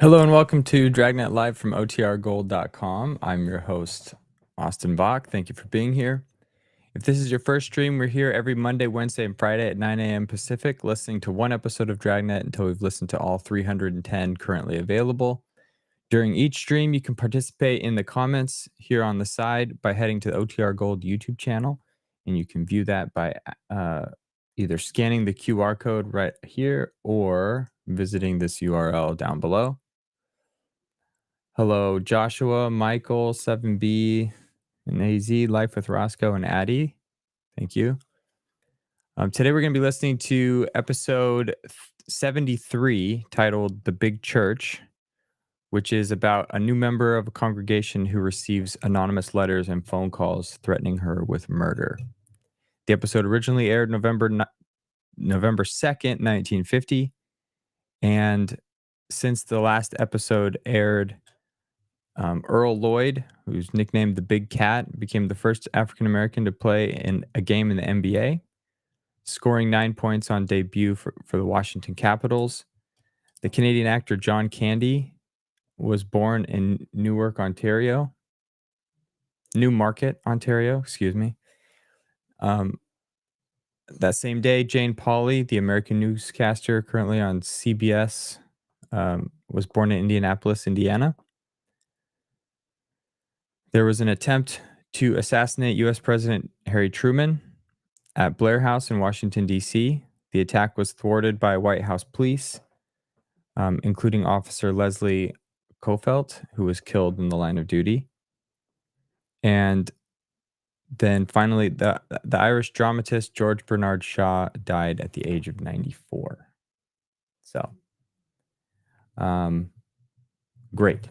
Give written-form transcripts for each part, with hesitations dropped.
Hello and welcome to Dragnet Live from OTRGold.com. I'm your host, Austin Bach. Thank you for being here. If this is your first stream, we're here every Monday, Wednesday, and Friday at 9 a.m. Pacific, listening to one episode of Dragnet until we've listened to all 310 currently available. During each stream, you can participate in the comments here on the side by heading to the OTR Gold YouTube channel, and you can view that by either scanning the QR code right here or visiting this URL down below. Hello, Joshua, Michael, 7B, and AZ, Life with Roscoe, and Addie. Thank you. Today we're going to be listening to episode 73 titled The Big Church, which is about a new member of a congregation who receives anonymous letters and phone calls threatening her with murder. The episode originally aired November 2nd, 1950, and since the last episode aired, Earl Lloyd, who's nicknamed the Big Cat, became the first African-American to play in a game in the NBA, scoring 9 points on debut for the Washington Capitals. The Canadian actor John Candy was born in Newmarket, Ontario. That same day, Jane Pauley, the American newscaster currently on CBS, was born in Indianapolis, Indiana. There was an attempt to assassinate U.S. President Harry Truman at Blair House in Washington, D.C. The attack was thwarted by White House police, including Officer Leslie Kofelt, who was killed in the line of duty. And then finally, the Irish dramatist George Bernard Shaw died at the age of 94. So, great.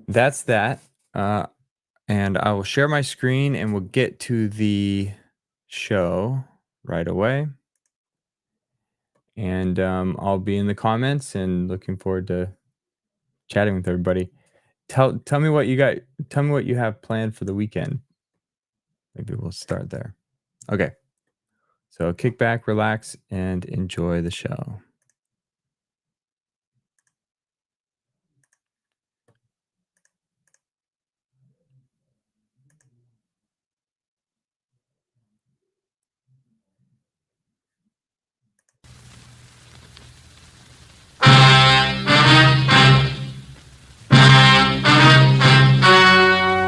That's that. And I will share my screen and we'll get to the show right away. And I'll be in the comments and looking forward to chatting with everybody. Tell me what you got. Tell me what you have planned for the weekend. Maybe we'll start there. Okay. So kick back, relax, and enjoy the show.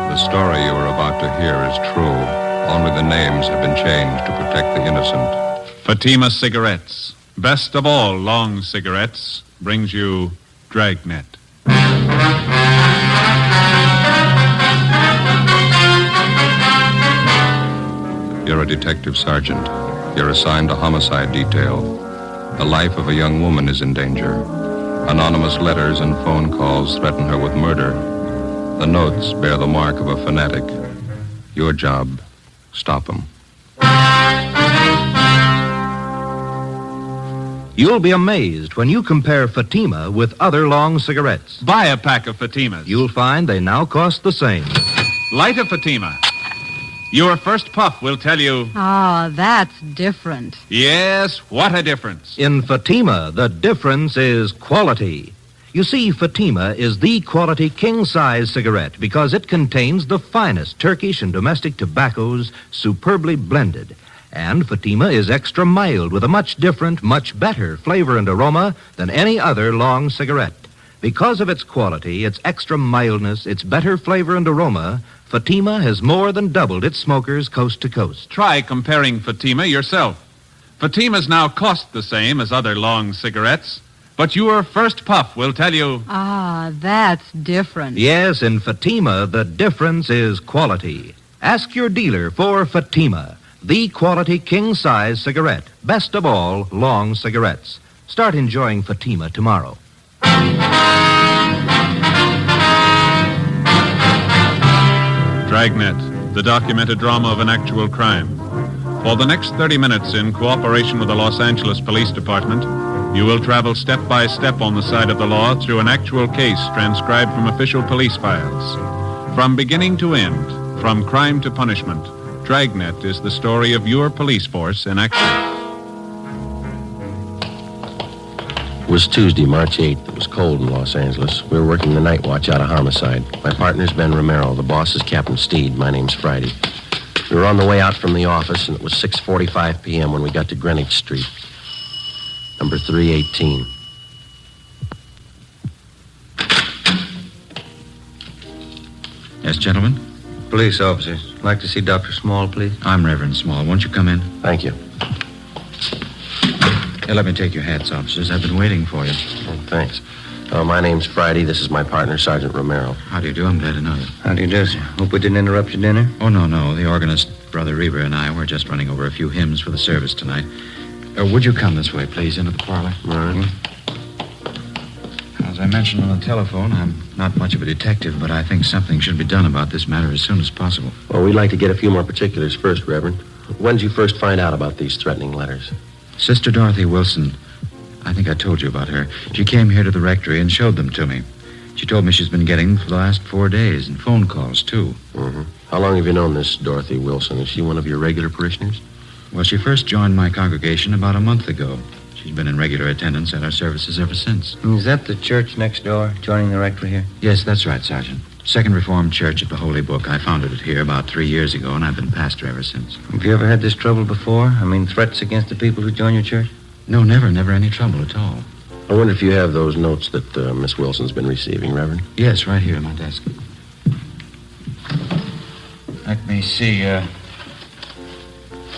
The story you are about to hear is true. Only the names have been changed to protect the innocent. Fatima Cigarettes, best of all long cigarettes, brings you Dragnet. You're a detective sergeant. You're assigned to homicide detail. The life of a young woman is in danger. Anonymous letters and phone calls threaten her with murder. The notes bear the mark of a fanatic. Your job, stop them. You'll be amazed when you compare Fatima with other long cigarettes. Buy a pack of Fatimas. You'll find they now cost the same. Light a Fatima. Your first puff will tell you... Ah, that's different. Yes, what a difference. In Fatima, the difference is quality. You see, Fatima is the quality king-size cigarette because it contains the finest Turkish and domestic tobaccos superbly blended. And Fatima is extra mild with a much different, much better flavor and aroma than any other long cigarette. Because of its quality, its extra mildness, its better flavor and aroma, Fatima has more than doubled its smokers coast to coast. Try comparing Fatima yourself. Fatimas now cost the same as other long cigarettes, but your first puff will tell you... Ah, that's different. Yes, in Fatima, the difference is quality. Ask your dealer for Fatima, the quality king-size cigarette. Best of all, long cigarettes. Start enjoying Fatima tomorrow. Dragnet, the documented drama of an actual crime. For the next 30 minutes, in cooperation with the Los Angeles Police Department, you will travel step by step on the side of the law through an actual case transcribed from official police files. From beginning to end, from crime to punishment, Dragnet is the story of your police force in action. was Tuesday, March 8th. It was cold in Los Angeles. We were working the night watch out of homicide. My partner's Ben Romero. The boss is Captain Steed. My name's Friday. We were on the way out from the office, and it was 6:45 p.m. when we got to Greenwich Street. Number 318. Yes, gentlemen? Police officers. I'd like to see Dr. Small, please. I'm Reverend Small. Won't you come in? Thank you. Here, let me take your hats, officers. I've been waiting for you. Oh, thanks. My name's Friday. This is my partner, Sergeant Romero. How do you do? I'm glad to know you. How do you do, sir? Hope we didn't interrupt your dinner. Oh, no. The organist, Brother Reber, and I were just running over a few hymns for the service tonight. Would you come this way, please, into the parlor? All right. As I mentioned on the telephone, I'm not much of a detective, but I think something should be done about this matter as soon as possible. Well, we'd like to get a few more particulars first, Reverend. When did you first find out about these threatening letters? Sister Dorothy Wilson. I think I told you about her. She came here to the rectory and showed them to me. She told me she's been getting them for the last 4 days, and phone calls, too. Mm-hmm. How long have you known this Dorothy Wilson? Is she one of your regular parishioners? Well, she first joined my congregation about a month ago. She's been in regular attendance at our services ever since. Is that the church next door, joining the rectory here? Yes, that's right, Sergeant. Second Reformed Church at the Holy Book. I founded it here about 3 years ago, and I've been pastor ever since. Have you ever had this trouble before? I mean, threats against the people who join your church? No, never any trouble at all. I wonder if you have those notes that Miss Wilson's been receiving, Reverend. Yes, right here at my desk. Let me see,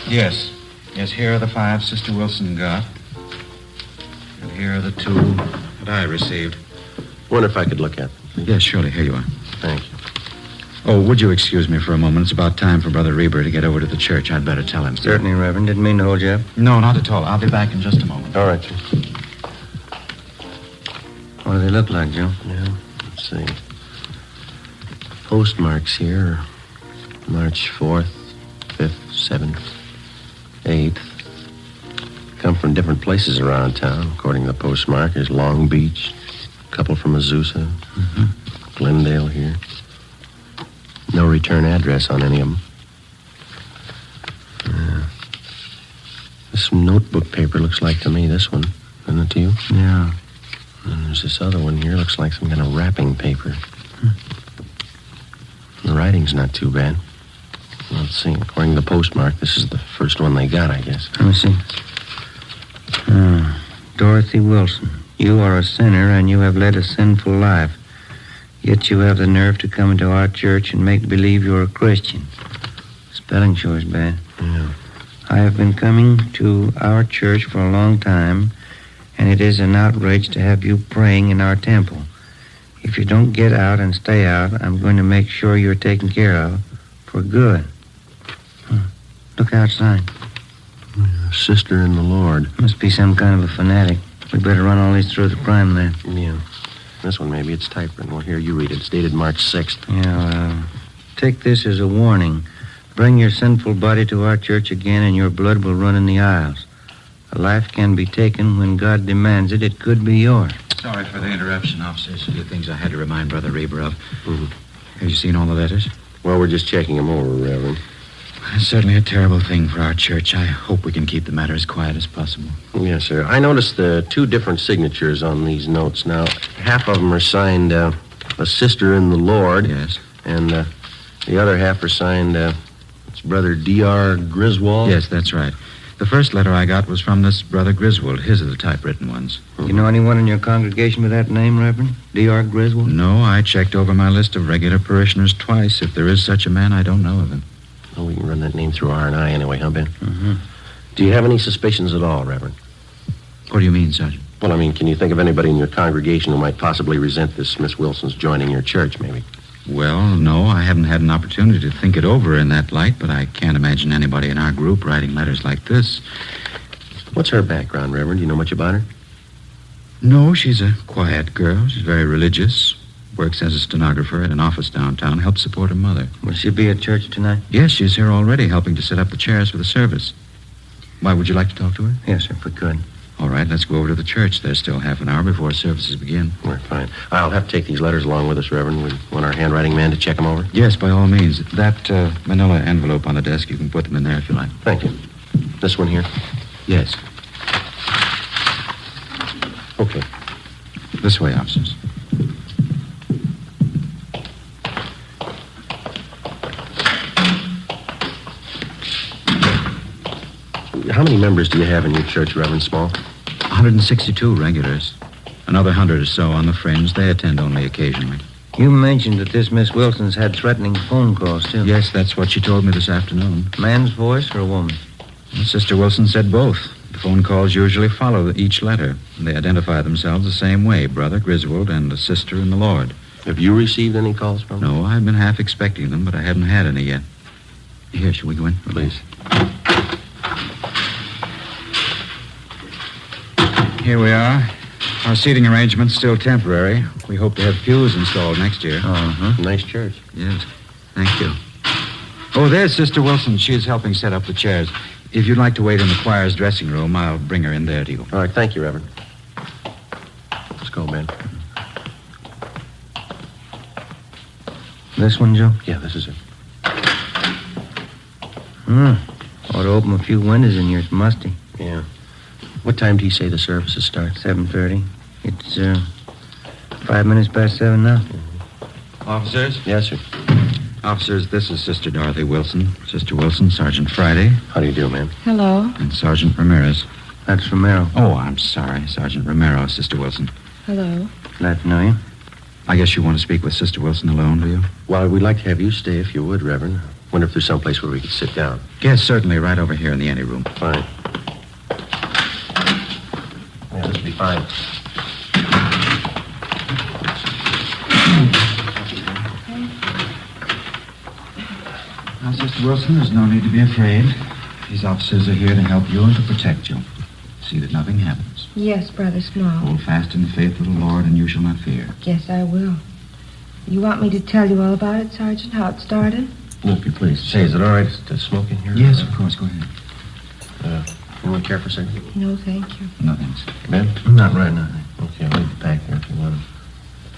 Yes, here are the 5 Sister Wilson got. And here are the 2 that I received. Wonder if I could look at them. Yes, surely. Here you are. Thank you. Oh, would you excuse me for a moment? It's about time for Brother Reber to get over to the church. I'd better tell him. Certainly, Reverend. Didn't mean to hold you up. No, not at all. I'll be back in just a moment. All right, sir. What do they look like, Joe? Yeah, let's see. Postmarks here are March 4th, 5th, 7th, 8th. Come from different places around town, according to the postmark. There's Long Beach, a couple from Azusa, Glendale here. No return address on any of them. This notebook paper looks like to me this one. Isn't it to you? Yeah. And there's this other one here. Looks like some kind of wrapping paper. The writing's not too bad. Let's see. According to the postmark, this is the first one they got, I guess. Let me see. Dorothy Wilson, you are a sinner and you have led a sinful life. Yet you have the nerve to come into our church and make believe you're a Christian. Spelling sure is bad. Yeah. I have been coming to our church for a long time, and it is an outrage to have you praying in our temple. If you don't get out and stay out, I'm going to make sure you're taken care of for good. Look outside. Sister in the Lord. Must be some kind of a fanatic. We better run all these through the crime lab. Yeah. This one, maybe it's typewritten. Well, here, you read it. It's dated March 6th. Yeah, take this as a warning. Bring your sinful body to our church again, and your blood will run in the aisles. A life can be taken when God demands it. It could be yours. Sorry for the interruption, officers. A few things I had to remind Brother Reber of. Mm-hmm. Have you seen all the letters? Well, we're just checking them over, Reverend. It's certainly a terrible thing for our church. I hope we can keep the matter as quiet as possible. Yes, sir. I noticed 2 different signatures on these notes. Now, half of them are signed, a sister in the Lord. Yes. And the other half are signed, it's Brother D.R. Griswold. Yes, that's right. The first letter I got was from this Brother Griswold. His are the typewritten ones. You know anyone in your congregation with that name, Reverend? D.R. Griswold? No, I checked over my list of regular parishioners twice. If there is such a man, I don't know of him. Well, we can run that name through R&I anyway, huh, Ben? Mm-hmm. Do you have any suspicions at all, Reverend? What do you mean, Sergeant? Well, I mean, can you think of anybody in your congregation who might possibly resent this Miss Wilson's joining your church, maybe? Well, no, I haven't had an opportunity to think it over in that light, but I can't imagine anybody in our group writing letters like this. What's her background, Reverend? Do you know much about her? No, she's a quiet girl. She's very religious. Works as a stenographer at an office downtown. Helps support her mother. Will she be at church tonight? Yes, she's here already, helping to set up the chairs for the service. Why, would you like to talk to her? Yes, sir, if we could. All right, let's go over to the church. There's still half an hour before services begin. We're fine. I'll have to take these letters along with us, Reverend. We want our handwriting man to check them over? Yes, by all means. That manila envelope on the desk, you can put them in there if you like. Thank you. This one here? Yes. Okay. This way, officers. How many members do you have in your church, Reverend Small? 162 regulars. Another 100 or so on the fringe. They attend only occasionally. You mentioned that this Miss Wilson's had threatening phone calls, too. Yes, that's what she told me this afternoon. Man's voice or a woman? Well, Sister Wilson said both. The phone calls usually follow each letter. They identify themselves the same way, Brother Griswold and a sister in the Lord. Have you received any calls from them? No, I've been half expecting them, but I haven't had any yet. Here, shall we go in? Please. Here we are. Our seating arrangement's still temporary. We hope to have pews installed next year. Uh-huh. Nice church. Yes. Thank you. Oh, there's Sister Wilson. She is helping set up the chairs. If you'd like to wait in the choir's dressing room, I'll bring her in there to you. All right, thank you, Reverend. Let's go, Ben. This one, Joe? Yeah, this is it. Ought to open a few windows in here. It's musty. Yeah. What time do you say the services start? 7:30. It's, 5 minutes past 7 now. Officers? Yes, sir. Officers, this is Sister Dorothy Wilson. Sister Wilson, Sergeant Friday, How do you do, ma'am? Hello. and Sergeant Ramirez. That's Romero. Oh, I'm sorry. Sergeant Romero, Sister Wilson. Hello. Glad to know you. I guess you want to speak with Sister Wilson alone, do you? Well, we'd like to have you stay if you would, Reverend. Wonder if there's someplace where we could sit down. Yes, certainly, right over here in the anteroom. Fine. Yeah, this will be fine. Now, Sister Wilson, there's no need to be afraid. These officers are here to help you and to protect you. See that nothing happens. Yes, Brother Small. Hold fast in the faith of the Lord, and you shall not fear. Yes, I will. You want me to tell you all about it, Sergeant, how it started? Well, if you please. Say, is it all right to smoke in here? Yes, of course. Go ahead. Anyone care for a second? No, thank you. No, thanks. Ben? Not right now. Okay, I'll leave the pack there if you want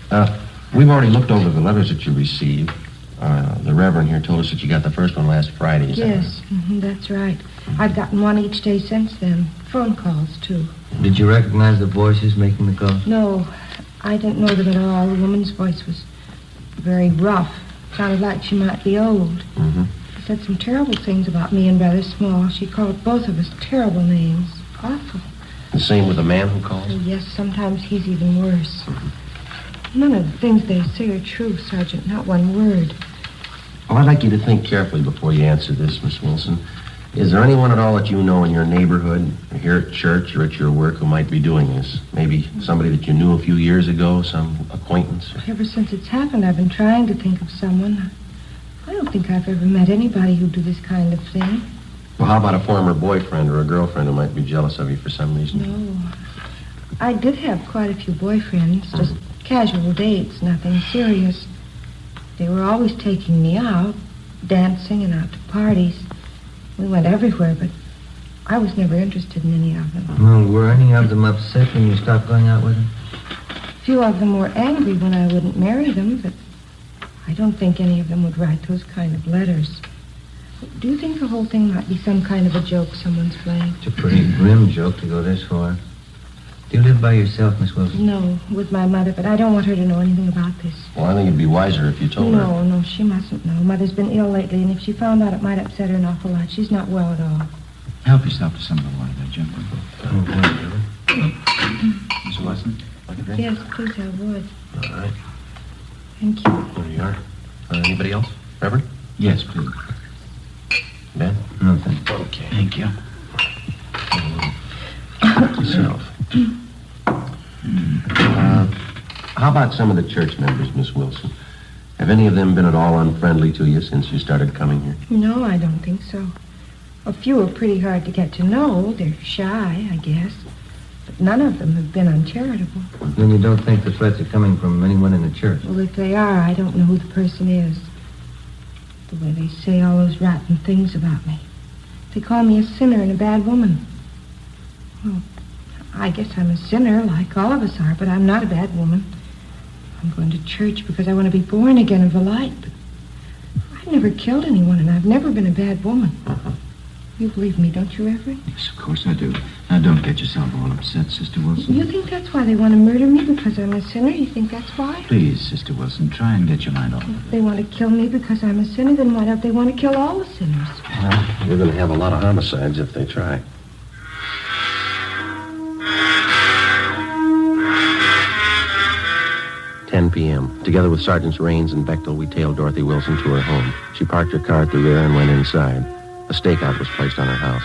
them. We've already looked over the letters that you received. The Reverend here told us that you got the first one last Friday. Is that Yes, that's right. I've gotten one each day since then. Phone calls, too. Did you recognize the voices making the calls? No, I didn't know them at all. The woman's voice was very rough. Sounded like she might be old. Mm-hmm. She said some terrible things about me and Brother Small. She called both of us terrible names. Awful. The same with the man who calls? Oh, yes, sometimes he's even worse. None of the things they say are true, Sergeant. Not one word. Well, I'd like you to think carefully before you answer this, Miss Wilson. Is there anyone at all that you know in your neighborhood, or here at church, or at your work who might be doing this? Maybe somebody that you knew a few years ago, some acquaintance? Ever since it's happened, I've been trying to think of someone. I don't think I've ever met anybody who'd do this kind of thing. Well, how about a former boyfriend or a girlfriend who might be jealous of you for some reason? No. I did have quite a few boyfriends, just casual dates, nothing serious. They were always taking me out, dancing and out to parties. We went everywhere, but I was never interested in any of them. Well, were any of them upset when you stopped going out with them? A few of them were angry when I wouldn't marry them, but I don't think any of them would write those kind of letters. Do you think the whole thing might be some kind of a joke someone's playing? It's a pretty grim joke to go this far. Do you live by yourself, Miss Wilson? No, with my mother, but I don't want her to know anything about this. Well, I think it'd be wiser if you told her. No, she mustn't know. Mother's been ill lately, and if she found out, it might upset her an awful lot. She's not well at all. Help yourself to some of the water there, gentlemen. Miss Wilson, like a drink? Yes, please, I would. All right. Thank you. There you are. Anybody else? Reverend? Yes, please. Ben? Nothing. Okay. Thank you. Yourself. How about some of the church members, Miss Wilson? Have any of them been at all unfriendly to you since you started coming here? No, I don't think so. A few are pretty hard to get to know. They're shy, I guess. But none of them have been uncharitable. Then you don't think the threats are coming from anyone in the church? Well, if they are, I don't know who the person is. The way they say all those rotten things about me. They call me a sinner and a bad woman. Well, I guess I'm a sinner, like all of us are, but I'm not a bad woman. I'm going to church because I want to be born again of the light. But I've never killed anyone, and I've never been a bad woman. You believe me, don't you, Reverend? Yes, of course I do. Now, don't get yourself all upset, Sister Wilson. You think that's why they want to murder me, because I'm a sinner? You think that's why? Please, Sister Wilson, try and get your mind off of If they want to kill me because I'm a sinner, then why don't they want to kill all the sinners? Well, we're going to have a lot of homicides if they try. "10 p.m. Together with Sergeants Raines and Bechtel, we tailed Dorothy Wilson to her home. She parked her car at the rear and went inside. A stakeout was placed on her house.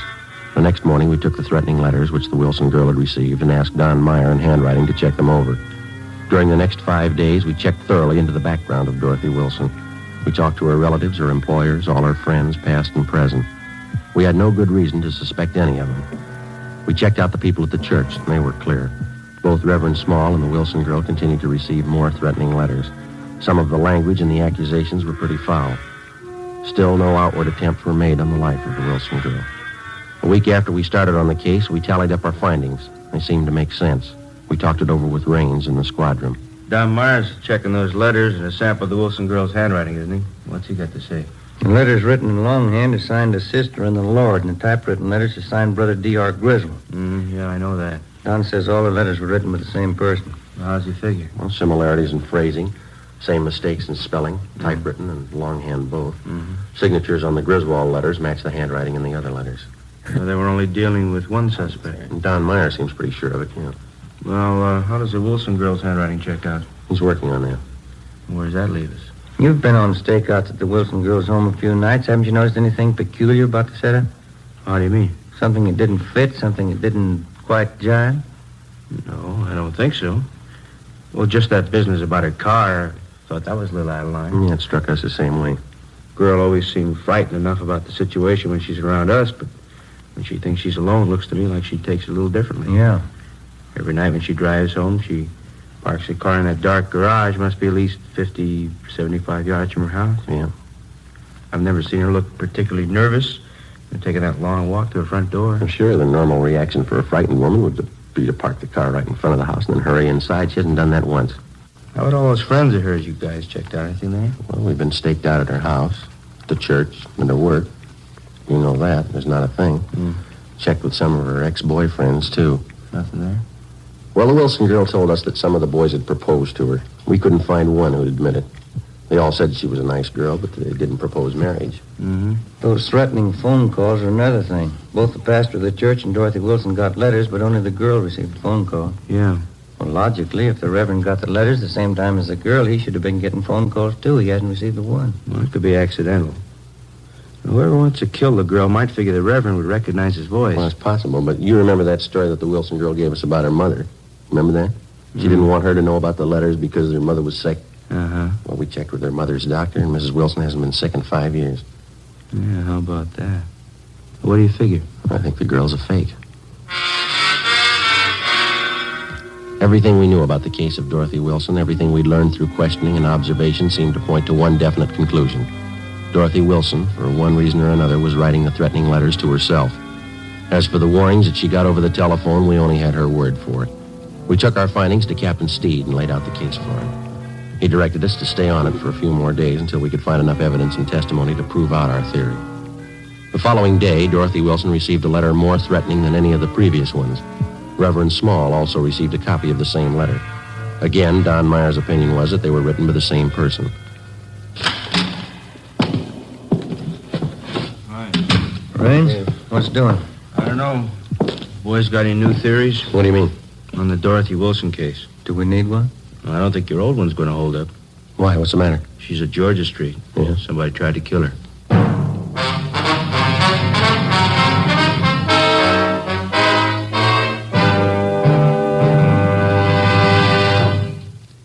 The next morning, we took the threatening letters which the Wilson girl had received and asked Don Meyer in handwriting to check them over. During the next 5 days, we checked thoroughly into the background of Dorothy Wilson. We talked to her relatives, her employers, all her friends, past and present. We had no good reason to suspect any of them. We checked out the people at the church, and they were clear. Both Reverend Small and the Wilson girl continued to receive more threatening letters. Some of the language and the accusations were pretty foul. Still, no outward attempts were made on the life of the Wilson girl. A week after we started on the case, we tallied up our findings. They seemed to make sense. We talked it over with Raines in the squad room. Don Myers checking those letters and a sample of the Wilson girl's handwriting, isn't he? What's he got to say? The letters written in longhand are signed to Sister and the Lord, and the typewritten letters are signed Brother D.R. Grizzle. Yeah, I know that. Don says all the letters were written by the same person. How's he figure? Well, similarities in phrasing, same mistakes in spelling, typewritten and longhand both. Signatures on the Griswold letters match the handwriting in the other letters. So they were only dealing with one suspect. And Don Meyer seems pretty sure of it, yeah. Well, how does the Wilson girl's handwriting check out? He's working on that. Where does that leave us? You've been on stakeouts at the Wilson girl's home a few nights. Haven't you noticed anything peculiar about the setup? How do you mean? Something that didn't fit, something that didn't quite jive? No, I don't think so. Well, just that business about her car, I thought that was a little out of line. Yeah, it struck us the same way. Girl always seemed frightened enough about the situation when she's around us, but when she thinks she's alone, it looks to me like she takes it a little differently. Yeah. Every night when she drives home, she parks the car in that dark garage. Must be at least 50, 75 yards from her house. Yeah. I've never seen her look particularly nervous and taking that long walk to her front door. I'm sure the normal reaction for a frightened woman would be to park the car right in front of the house and then hurry inside. She hasn't done that once. How about all those friends of hers you guys checked out? Anything there? Well, we've been staked out at her house, at the church, and her work. You know that. There's not a thing. Checked with some of her ex-boyfriends, too. Nothing there? Well, the Wilson girl told us that some of the boys had proposed to her. We couldn't find one who'd admit it. They all said she was a nice girl, but they didn't propose marriage. Those threatening phone calls are another thing. Both the pastor of the church and Dorothy Wilson got letters, but only the girl received a phone call. Yeah. Well, logically, if the Reverend got the letters the same time as the girl, he should have been getting phone calls, too. He hasn't received the one. Well, it could be accidental. Whoever wants to kill the girl might figure the Reverend would recognize his voice. Well, it's possible, but you remember that story that the Wilson girl gave us about her mother. Remember that? She didn't want her to know about the letters because her mother was sick. Well, we checked with her mother's doctor, and Mrs. Wilson hasn't been sick in 5 years. Yeah, how about that? What do you figure? I think the girl's a fake. Everything we knew about the case of Dorothy Wilson, everything we'd learned through questioning and observation seemed to point to one definite conclusion. Dorothy Wilson, for one reason or another, was writing the threatening letters to herself. As for the warnings that she got over the telephone, we only had her word for it. We took our findings to Captain Steed and laid out the case for him. He directed us to stay on it for a few more days until we could find enough evidence and testimony to prove out our theory. The following day, Dorothy Wilson received a letter more threatening than any of the previous ones. Reverend Small also received a copy of the same letter. Again, Don Meyer's opinion was that they were written by the same person. Raines, what's doing? I don't know. Boys got any new theories? What do you mean? On the Dorothy Wilson case. Do we need one? Well, I don't think your old one's going to hold up. Why? What's the matter? She's at Georgia Street. Yeah. Somebody tried to kill her.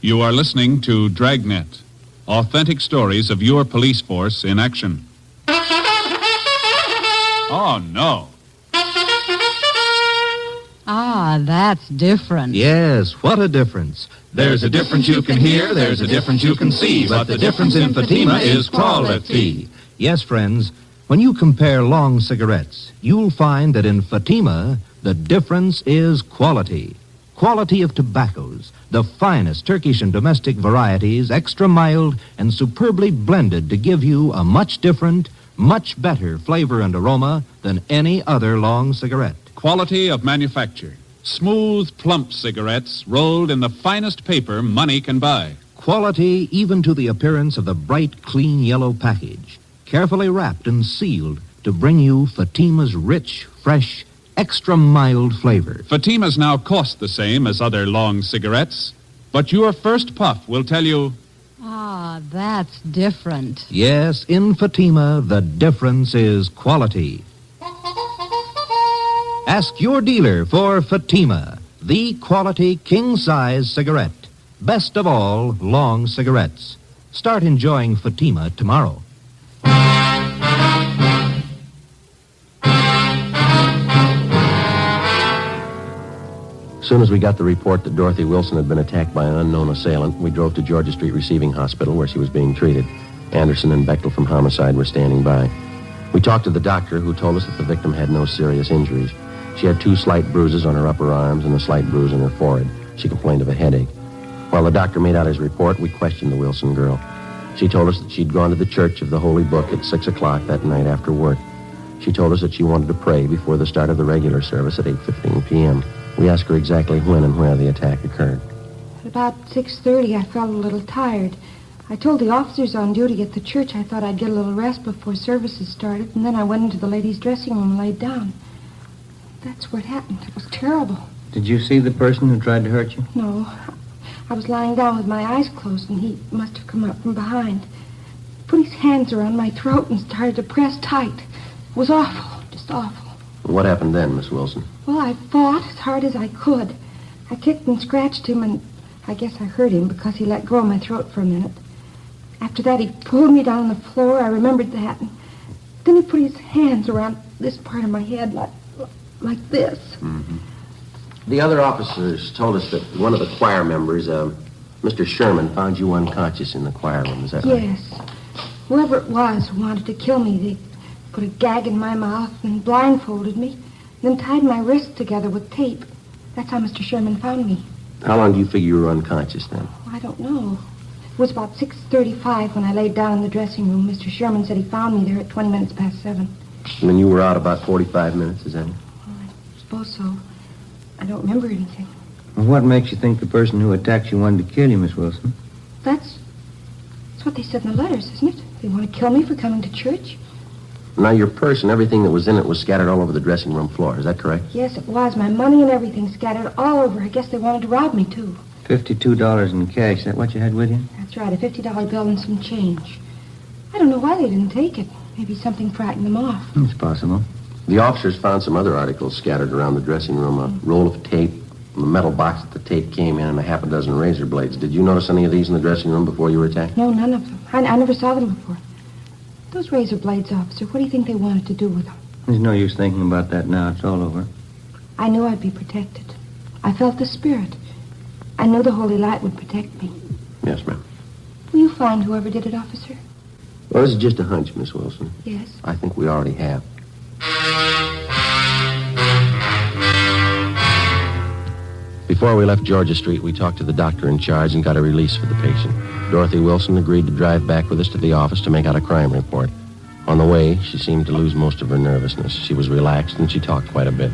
You are listening to Dragnet, authentic stories of your police force in action. Oh, no. Ah, that's different. Yes, what a difference. There's a difference you can hear, there's a difference you can see, but the difference in Fatima is quality. Yes, friends, when you compare long cigarettes, you'll find that in Fatima, the difference is quality. Quality of tobaccos, the finest Turkish and domestic varieties, extra mild and superbly blended to give you a much different, Much better flavor and aroma than any other long cigarette. Quality of manufacture. Smooth, plump cigarettes rolled in the finest paper money can buy. Quality even to the appearance of the bright, clean yellow package. Carefully wrapped and sealed to bring you Fatima's rich, fresh, extra mild flavor. Fatimas now cost the same as other long cigarettes, but your first puff will tell you, Ah, that's different. Yes, in Fatima, the difference is quality. Ask your dealer for Fatima, the quality king-size cigarette. Best of all, long cigarettes. Start enjoying Fatima tomorrow. As soon as we got the report that Dorothy Wilson had been attacked by an unknown assailant, we drove to Georgia Street Receiving Hospital where she was being treated. Anderson and Bechtel from Homicide were standing by. We talked to the doctor, who told us that the victim had no serious injuries. She had 2 slight bruises on her upper arms and a slight bruise on her forehead. She complained of a headache. While the doctor made out his report, we questioned the Wilson girl. She told us that she'd gone to the Church of the Holy Book at 6 o'clock that night after work. She told us that she wanted to pray before the start of the regular service at 8:15 p.m. We asked her exactly when and where the attack occurred. At about 6:30, I felt a little tired. I told the officers on duty at the church I thought I'd get a little rest before services started, and then I went into the ladies' dressing room and laid down. That's what happened. It was terrible. Did you see the person who tried to hurt you? No. I was lying down with my eyes closed, and he must have come up from behind. Put his hands around my throat and started to press tight. It was awful, just awful. What happened then, Miss Wilson? Well, I fought as hard as I could. I kicked and scratched him, and I guess I hurt him because he let go of my throat for a minute. After that, he pulled me down on the floor. I remembered that. And then he put his hands around this part of my head like this. Mm-hmm. The other officers told us that one of the choir members, Mr. Sherman, found you unconscious in the choir room. Is that right? Yes. Whoever it was who wanted to kill me, they put a gag in my mouth and blindfolded me, then tied my wrists together with tape. That's how Mr. Sherman found me. How long do you figure you were unconscious then? I don't know. It was about 6:35 when I laid down in the dressing room. Mr. Sherman said he found me there at 20 minutes past 7. And then you were out about 45 minutes, is that it? I suppose so. I don't remember anything. Well, what makes you think the person who attacked you wanted to kill you, Miss Wilson? That's what they said in the letters, isn't it? They want to kill me for coming to church? Now, your purse and everything that was in it was scattered all over the dressing room floor. Is that correct? Yes, it was. My money and everything scattered all over. I guess they wanted to rob me, too. $52 in cash. Is that what you had with you? That's right, a $50 bill and some change. I don't know why they didn't take it. Maybe something frightened them off. It's possible. The officers found some other articles scattered around the dressing room. A roll of tape, the metal box that the tape came in, and a half a dozen razor blades. Did you notice any of these in the dressing room before you were attacked? No, none of them. I never saw them before. Those razor blades, officer, what do you think they wanted to do with them? There's no use thinking about that now. It's all over. I knew I'd be protected. I felt the spirit. I knew the holy light would protect me. Yes, ma'am. Will you find whoever did it, officer? Well, this is just a hunch, Miss Wilson. Yes. I think we already have. Before we left Georgia Street, we talked to the doctor in charge and got a release for the patient. Dorothy Wilson agreed to drive back with us to the office to make out a crime report. On the way, she seemed to lose most of her nervousness. She was relaxed and she talked quite a bit.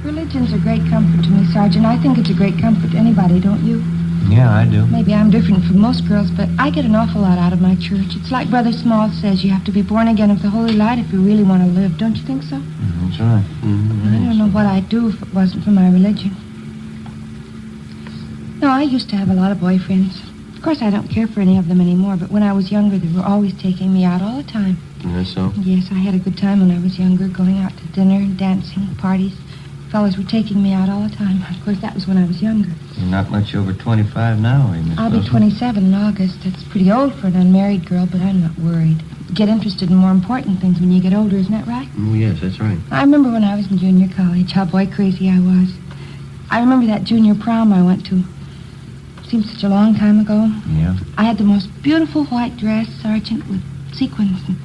Religion's a great comfort to me, Sergeant. I think it's a great comfort to anybody, don't you? Yeah, I do. Maybe I'm different from most girls, but I get an awful lot out of my church. It's like Brother Small says, you have to be born again of the holy light if you really want to live. Don't you think so? That's right. I don't know what I'd do if it wasn't for my religion. No, I used to have a lot of boyfriends. Of course, I don't care for any of them anymore, but when I was younger, they were always taking me out all the time. Yes, so? Yes, I had a good time when I was younger, going out to dinner, dancing, parties. Fellas were taking me out all the time. Of course, that was when I was younger. You're not much over 25 now, are you, Miss I'll be Wilson? 27 in August. That's pretty old for an unmarried girl, but I'm not worried. You get interested in more important things when you get older, isn't that right? Oh, yes, that's right. I remember when I was in junior college, how boy crazy I was. I remember that junior prom I went to. Seemed such a long time ago. Yeah. I had the most beautiful white dress, Sergeant, with sequins. And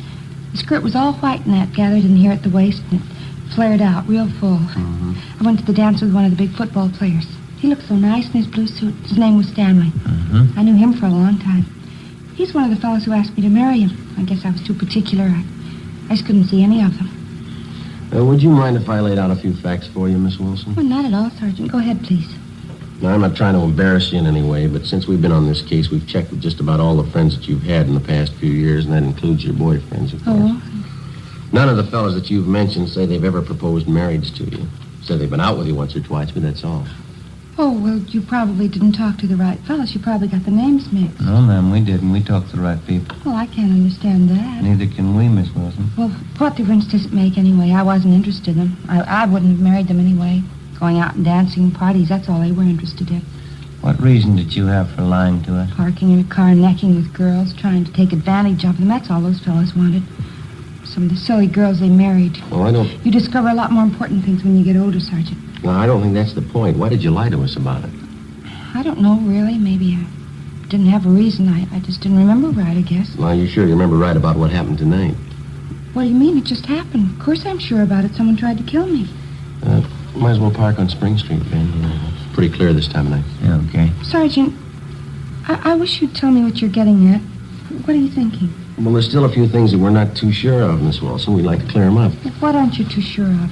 the skirt was all white net, gathered in here at the waist, and it flared out real full. Mm-hmm. I went to the dance with one of the big football players. He looked so nice in his blue suit. His name was Stanley. Mm-hmm. I knew him for a long time. He's one of the fellows who asked me to marry him. I guess I was too particular. I just couldn't see any of them. Would you mind if I laid out a few facts for you, Miss Wilson? Well, not at all, Sergeant. Go ahead, please. Now, I'm not trying to embarrass you in any way, but since we've been on this case, we've checked with just about all the friends that you've had in the past few years, and that includes your boyfriends, of course. Oh? None of the fellows that you've mentioned say they've ever proposed marriage to you. Say they've been out with you once or twice, but that's all. Oh, well, you probably didn't talk to the right fellows. You probably got the names mixed. No, ma'am, we didn't. We talked to the right people. Well, I can't understand that. Neither can we, Miss Wilson. Well, what difference does it make anyway? I wasn't interested in them. I wouldn't have married them anyway. Going out and dancing parties, that's all they were interested in. What reason did you have for lying to us? Parking in a car, necking with girls, trying to take advantage of them. That's all those fellas wanted. Some of the silly girls they married. Well, I don't... You discover a lot more important things when you get older, Sergeant. No, I don't think that's the point. Why did you lie to us about it? I don't know, really. Maybe I didn't have a reason. I just didn't remember right, I guess. Well, you're sure you remember right about what happened tonight? What do you mean? It just happened. Of course I'm sure about it. Someone tried to kill me. Might as well park on Spring Street, Ben. It's pretty clear this time of night. Yeah, okay. Sergeant, I wish you'd tell me what you're getting at. What are you thinking? Well, there's still a few things that we're not too sure of, Miss Wilson. We'd like to clear them up. What aren't you too sure of?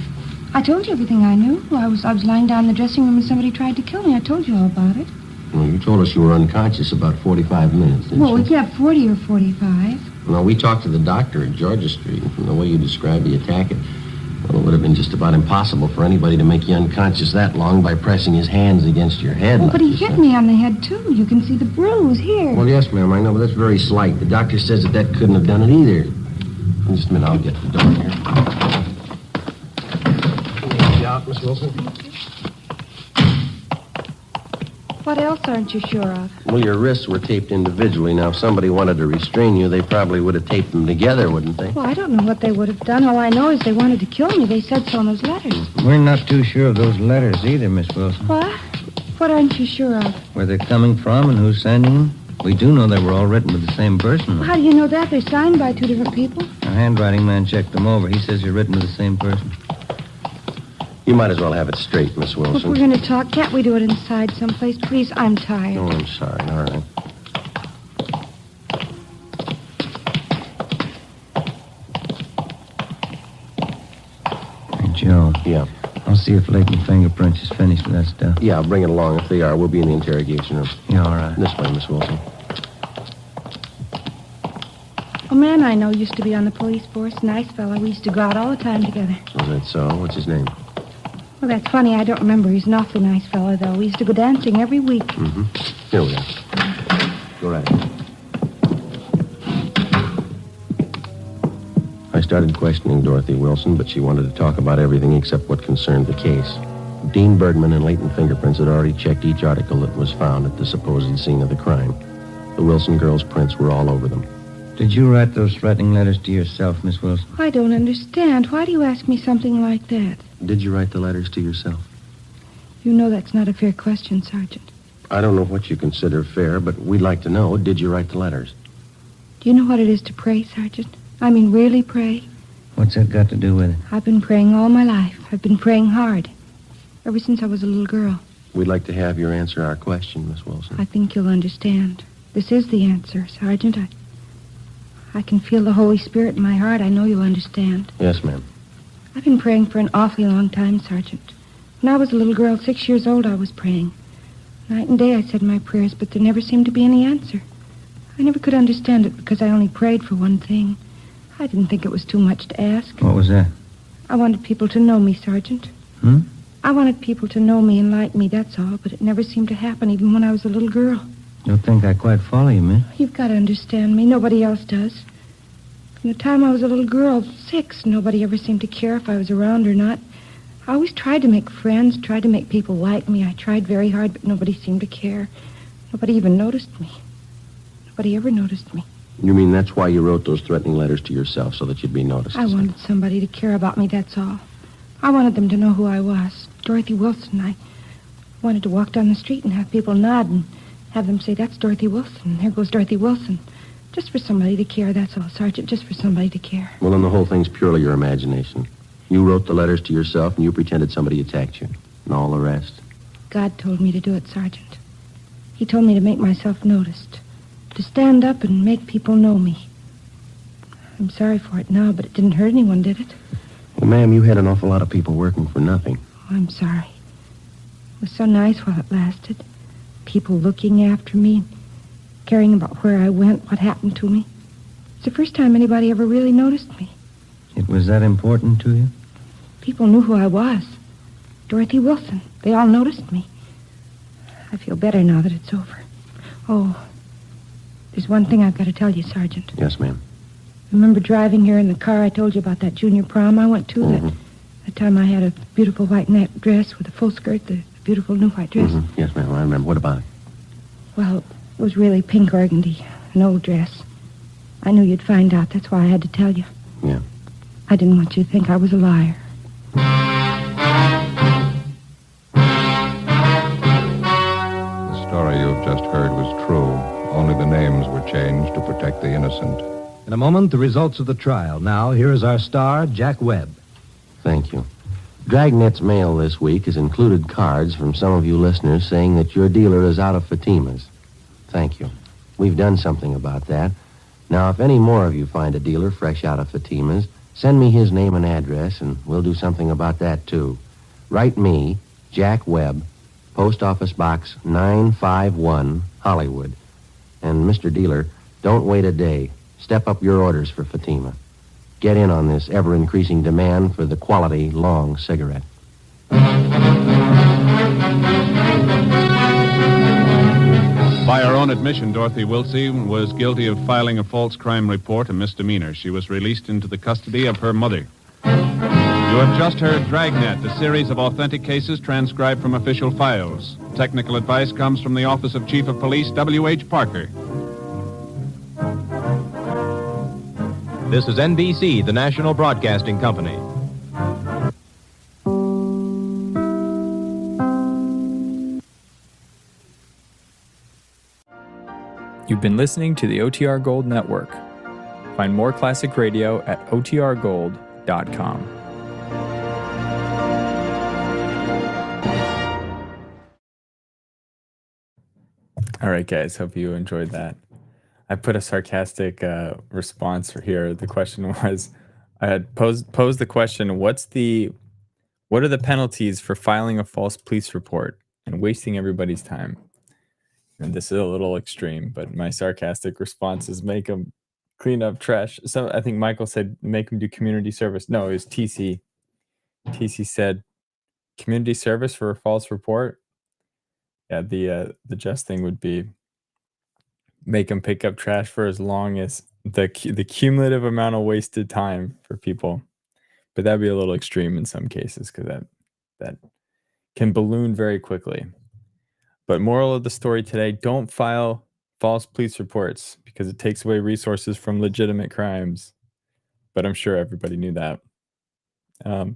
I told you everything I knew. I was lying down in the dressing room and somebody tried to kill me. I told you all about it. Well, you told us you were unconscious about 45 minutes, didn't you? Well, yeah, 40 or 45. Well, we talked to the doctor at Georgia Street, and from the way you described the attack, it would have been just about impossible for anybody to make you unconscious that long by pressing his hands against your head. Well, like but he you hit said. me on the head, too. You can see the bruise here. Well, yes, ma'am, I know, but that's very slight. The doctor says that couldn't have done it either. Just a minute, I'll get the door here. Can you out, Miss Wilson? What else aren't you sure of? Well, your wrists were taped individually. Now, if somebody wanted to restrain you, they probably would have taped them together, wouldn't they? Well, I don't know what they would have done. All I know is they wanted to kill me. They said so in those letters. We're not too sure of those letters either, Miss Wilson. What? What aren't you sure of? Where they're coming from and who's sending them. We do know they were all written with the same person. How do you know that? They're signed by two different people. Our handwriting man checked them over. He says you're written with the same person. You might as well have it straight, Miss Well, if Wilson. we're going to talk, can't we do it inside someplace? Please, I'm tired. Oh, I'm sorry. All right. Hey, Joe. Yeah. I'll see if Leighton Fingerprints is finished with that stuff. Yeah, bring it along. If they are, we'll be in the interrogation room. Yeah, all right. This way, Miss Wilson. A man I know used to be on the police force. Nice fellow. We used to go out all the time together. Is that so? What's his name? Well, that's funny. I don't remember. He's an awfully nice fellow, though. We used to go dancing every week. Mm-hmm. Here we are. Go right ahead. I started questioning Dorothy Wilson, but she wanted to talk about everything except what concerned the case. Dean Bergman and Leighton Fingerprints had already checked each article that was found at the supposed scene of the crime. The Wilson girls' prints were all over them. Did you write those threatening letters to yourself, Miss Wilson? I don't understand. Why do you ask me something like that? Did you write the letters to yourself? You know that's not a fair question, Sergeant. I don't know what you consider fair, but we'd like to know, did you write the letters? Do you know what it is to pray, Sergeant? I mean, really pray? What's that got to do with it? I've been praying all my life. I've been praying hard. Ever since I was a little girl. We'd like to have you answer our question, Miss Wilson. I think you'll understand. This is the answer, Sergeant. I can feel the Holy Spirit in my heart. I know you'll understand. Yes, ma'am. I've been praying for an awfully long time, Sergeant. When I was a little girl, 6 years old, I was praying. Night and day I said my prayers, but there never seemed to be any answer. I never could understand it because I only prayed for one thing. I didn't think it was too much to ask. What was that? I wanted people to know me, Sergeant. I wanted people to know me and like me, that's all, but it never seemed to happen, even when I was a little girl. Don't think I quite follow you, miss. You've got to understand me. Nobody else does. From the time I was a little girl, 6, nobody ever seemed to care if I was around or not. I always tried to make friends, tried to make people like me. I tried very hard, but nobody seemed to care. Nobody even noticed me. Nobody ever noticed me. You mean that's why you wrote those threatening letters to yourself, so that you'd be noticed? I wanted somebody to care about me, that's all. I wanted them to know who I was. Dorothy Wilson. I wanted to walk down the street and have people nod and have them say, that's Dorothy Wilson. There goes Dorothy Wilson. Just for somebody to care, that's all, Sergeant. Just for somebody to care. Well, then the whole thing's purely your imagination. You wrote the letters to yourself, and you pretended somebody attacked you. And all the rest. God told me to do it, Sergeant. He told me to make myself noticed. To stand up and make people know me. I'm sorry for it now, but it didn't hurt anyone, did it? Well, ma'am, you had an awful lot of people working for nothing. Oh, I'm sorry. It was so nice while it lasted. People looking after me, caring about where I went, what happened to me. It's the first time anybody ever really noticed me. It was that important to you? People knew who I was. Dorothy Wilson. They all noticed me. I feel better now that it's over. Oh, there's one thing I've got to tell you, Sergeant. Yes, ma'am. Remember driving here in the car I told you about that junior prom I went to? Mm-hmm. That time I had a beautiful white net dress with a full skirt, the beautiful new white dress. Mm-hmm. Yes, ma'am, I remember. What about it? Well, it was really pink organdy, an old dress. I knew you'd find out. That's why I had to tell you. Yeah. I didn't want you to think I was a liar. The story you've just heard was true. Only the names were changed to protect the innocent. In a moment, the results of the trial. Now, here is our star, Jack Webb. Thank you. Dragnet's mail this week has included cards from some of you listeners saying that your dealer is out of Fatima's. Thank you. We've done something about that. Now, if any more of you find a dealer fresh out of Fatima's, send me his name and address, and we'll do something about that, too. Write me, Jack Webb, Post Office Box 951, Hollywood. And, Mr. Dealer, don't wait a day. Step up your orders for Fatima. Get in on this ever-increasing demand for the quality long cigarette. By her own admission, Dorothy Wilson was guilty of filing a false crime report, a misdemeanor. She was released into the custody of her mother. You have just heard Dragnet, a series of authentic cases transcribed from official files. Technical advice comes from the Office of Chief of Police W.H. Parker. This is NBC, the National Broadcasting Company. You've been listening to the OTR Gold Network. Find more classic radio at otrgold.com. All right, guys. Hope you enjoyed that. I put a sarcastic response for here. The question was, I had posed the question, what are the penalties for filing a false police report and wasting everybody's time? And this is a little extreme, but my sarcastic response is make them clean up trash. So I think Michael said make them do community service. No, it was TC. TC said community service for a false report. Yeah, the just thing would be make them pick up trash for as long as the cumulative amount of wasted time for people. But that'd be a little extreme in some cases because that can balloon very quickly. But moral of the story today, don't file false police reports because it takes away resources from legitimate crimes. But I'm sure everybody knew that. Yeah,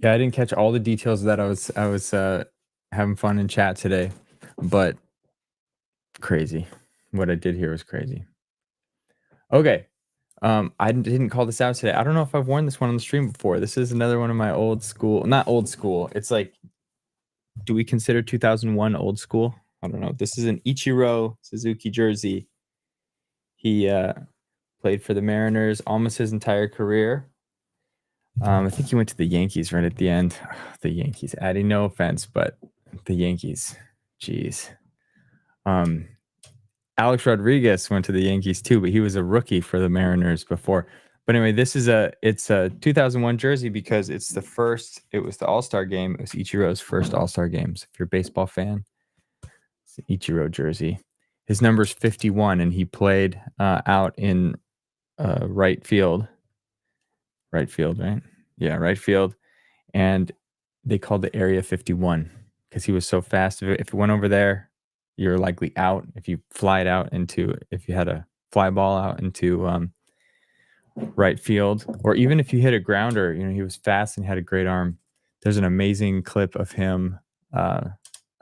I didn't catch all the details of that. I was having fun in chat today, but crazy. What I did here was crazy. Okay. I didn't call this out today. I don't know if I've worn this one on the stream before. This is another one of my old school, not old school. It's like, do we consider 2001 old school? I don't know. This is an Ichiro Suzuki jersey. He played for the Mariners almost his entire career. I think he went to the Yankees right at the end. The Yankees, adding no offense, but the Yankees, jeez. Alex Rodriguez went to the Yankees too, but he was a rookie for the Mariners before. But anyway, it's a 2001 jersey because it was the All-Star game. It was Ichiro's first All-Star games. If you're a baseball fan, it's an Ichiro jersey. His number's 51, and he played out in right field. Right field, right? Yeah, right field. And they called it Area 51 because he was so fast. If it went over there, you're likely out. If you if you had a fly ball out into right field, or even if you hit a grounder, he was fast and had a great arm. There's an amazing clip of him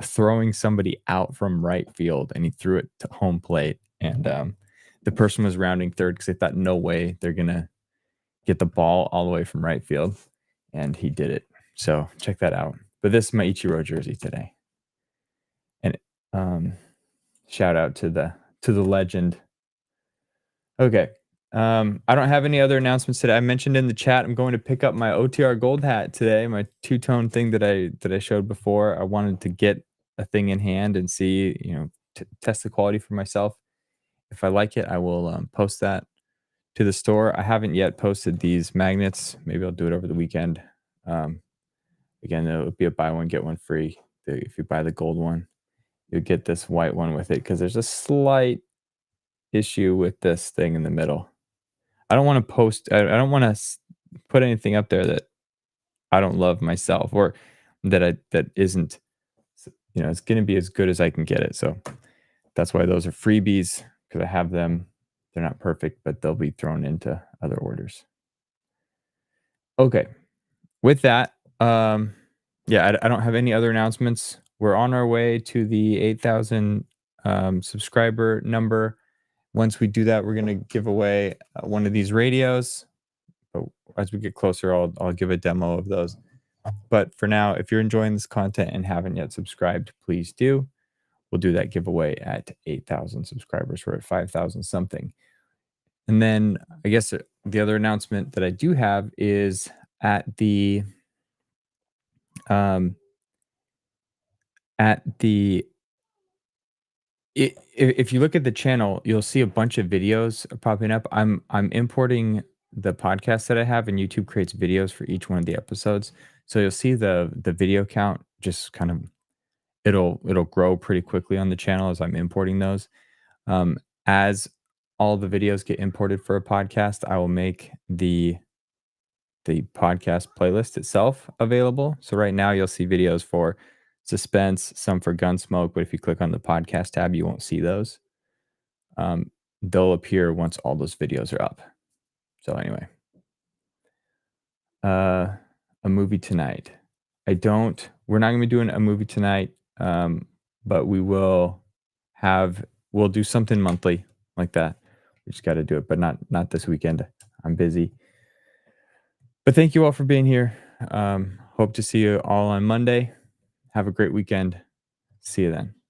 throwing somebody out from right field, and he threw it to home plate. And the person was rounding third because they thought, no way they're going to get the ball all the way from right field. And he did it. So check that out. But this is my Ichiro jersey today. And shout out to the legend Okay. I don't have any other announcements today. I mentioned in the chat I'm going to pick up my OTR gold hat today, my two-tone thing that I showed before. I wanted to get a thing in hand and see, test the quality for myself. If I like it, I will post that to the store. I haven't yet posted these magnets. Maybe I'll do it over the weekend. Again, it'll be a buy one get one free. If you buy the gold one, you'll get this white one with it because there's a slight issue with this thing in the middle. I don't want to post. I don't want to put anything up there that I don't love myself, or that isn't. It's going to be as good as I can get it. So that's why those are freebies, because I have them. They're not perfect, but they'll be thrown into other orders. Okay. With that, yeah, I don't have any other announcements. We're on our way to the 8,000 subscriber number. Once we do that, we're going to give away one of these radios. But as we get closer, I'll give a demo of those. But for now, if you're enjoying this content and haven't yet subscribed, please do. We'll do that giveaway at 8,000 subscribers. We're at 5,000 something. And then I guess the other announcement that I do have is at the if you look at the channel, you'll see a bunch of videos popping up. I'm importing the podcast that I have, and YouTube creates videos for each one of the episodes. So you'll see the video count just kind of it'll grow pretty quickly on the channel as I'm importing those. As all the videos get imported for a podcast, I will make the podcast playlist itself available. So right now you'll see videos for suspense, some for Gunsmoke, but if you click on the podcast tab, you won't see those. They'll appear once all those videos are up. So anyway, a movie tonight. We're not going to be doing a movie tonight, but we'll do something monthly like that. We just got to do it, but not this weekend. I'm busy. But thank you all for being here. Hope to see you all on Monday. Have a great weekend. See you then.